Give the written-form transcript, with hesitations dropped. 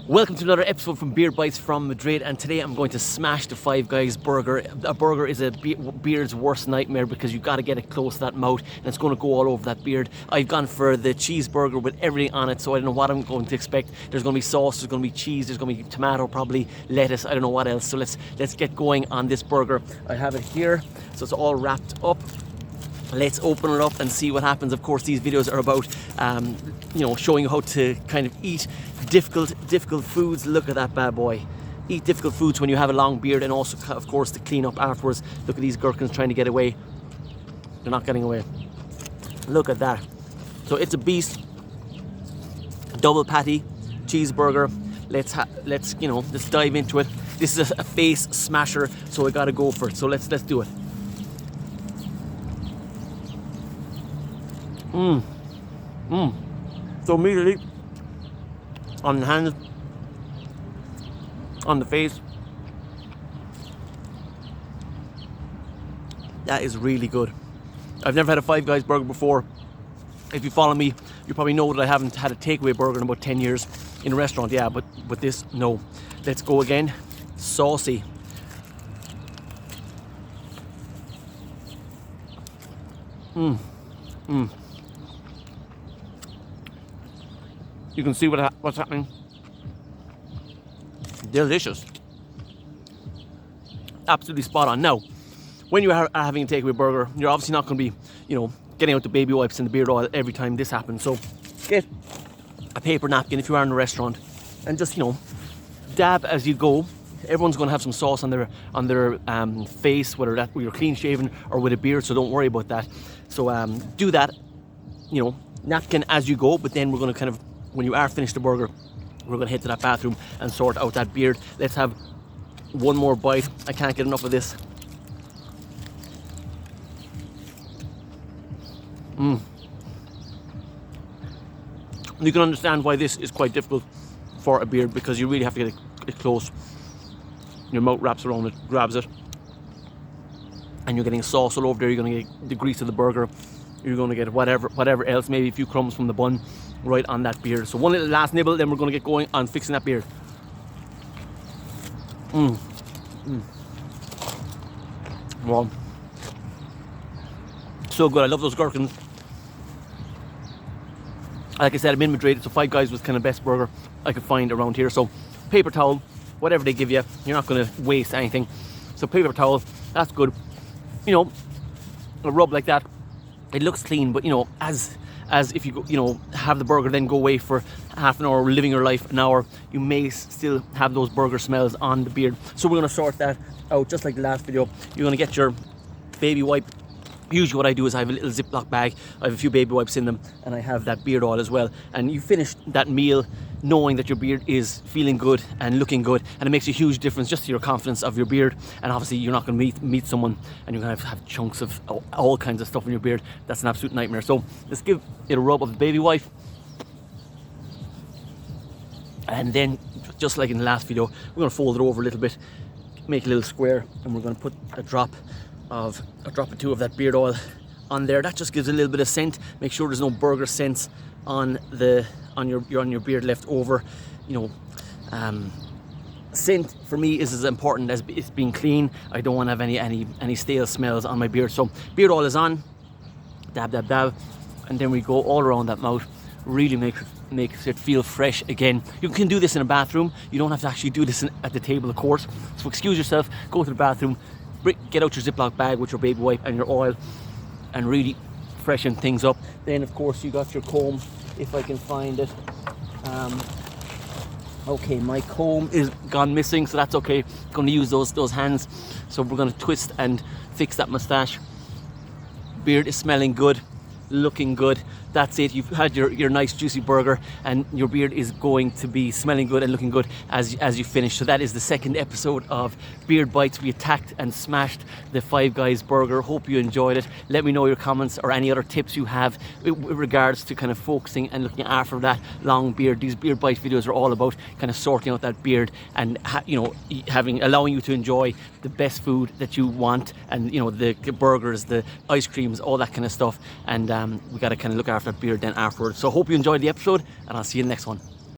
Welcome to another episode from Beard Bites from Madrid, and today I'm going to smash the Five Guys burger. A burger is a beard's worst nightmare because you've got to get it close to that mouth and it's going to go all over that beard. I've gone for the cheeseburger with everything on it, so I don't know what I'm going to expect. There's going to be sauce, there's going to be cheese, there's going to be tomato, probably lettuce, I don't know what else. So let's get going on this burger. I have it here, so it's all wrapped up. Let's open it up and see what happens. Of course, these videos are about, showing you how to kind of eat difficult foods. Look at that bad boy. Eat difficult foods when you have a long beard, and also, of course, to clean up afterwards. Look at these gherkins trying to get away. They're not getting away. Look at that. So it's a beast. Double patty cheeseburger. Let's dive into it. This is a face smasher, so I gotta go for it. So let's do it. So immediately on the hands, on the face, that is really good. I've never had a Five Guys burger before. If you follow me, you probably know that I haven't had a takeaway burger in about 10 years in a restaurant. Yeah, but with this, no. Let's go again. Saucy. You can see what's happening. Delicious. Absolutely spot on. Now, when you are having a takeaway burger, you're obviously not going to be, getting out the baby wipes and the beard oil every time this happens. So get a paper napkin if you are in a restaurant and just, dab as you go. Everyone's going to have some sauce on their face, whether you're clean shaven or with a beard, so don't worry about that. So do that, napkin as you go, but then we're going to kind of, when you are finished the burger, we're going to head to that bathroom and sort out that beard. Let's have one more bite. I can't get enough of this. You can understand why this is quite difficult for a beard, because you really have to get it close. Your mouth wraps around it, grabs it, and you're getting sauce all over there. You're going to get the grease of the burger. You're going to get whatever else, maybe a few crumbs from the bun right on that beard. So one little last nibble, then we're going to get going on fixing that beard. Wow. So good. I love those gherkins. Like I said, I'm in Madrid, so Five Guys was kind of best burger I could find around here. So paper towel, whatever they give you, you're not going to waste anything. So paper towel, that's good. A rub like that, it looks clean, but as if you go, have the burger, then go away for half an hour, living your life an hour, you may still have those burger smells on the beard. So we're going to sort that out just like the last video. You're going to get your baby wipe. Usually what I do is I have a little Ziploc bag, I have a few baby wipes in them, and I have that beard oil as well. And you finish that meal knowing that your beard is feeling good and looking good, and it makes a huge difference just to your confidence of your beard. And obviously you're not going to meet someone and you're going to have chunks of all kinds of stuff in your beard. That's an absolute nightmare. So let's give it a rub of the baby wipe. And then, just like in the last video, we're going to fold it over a little bit, make a little square, and we're going to put a drop or two of that beard oil on there. That just gives a little bit of scent. Make sure there's no burger scents on your beard left over. Scent for me is as important as it's being clean. I don't want to have any stale smells on my beard. So beard oil is on, dab, and then we go all around that mouth. Really makes it feel fresh again. You can do this in a bathroom. You don't have to actually do this at the table, of course. So excuse yourself, go to the bathroom, get out your Ziploc bag with your baby wipe and your oil, and really freshen things up. Then of course you got your comb, if I can find it. Okay, my comb is gone missing, so that's okay. I'm going to use those hands. So we're going to twist and fix that mustache. Beard is smelling good, looking good. That's it. You've had your nice juicy burger, and your beard is going to be smelling good and looking good as you finish. So that is the second episode of Beard Bites. We attacked and smashed the Five Guys burger. Hope you enjoyed it. Let me know your comments or any other tips you have with regards to kind of focusing and looking after that long beard. These Beard Bites videos are all about kind of sorting out that beard and allowing you to enjoy the best food that you want, and the burgers, the ice creams, all that kind of stuff. And we got to kind of look after that beard then afterwards. So I hope you enjoyed the episode, and I'll see you in the next one.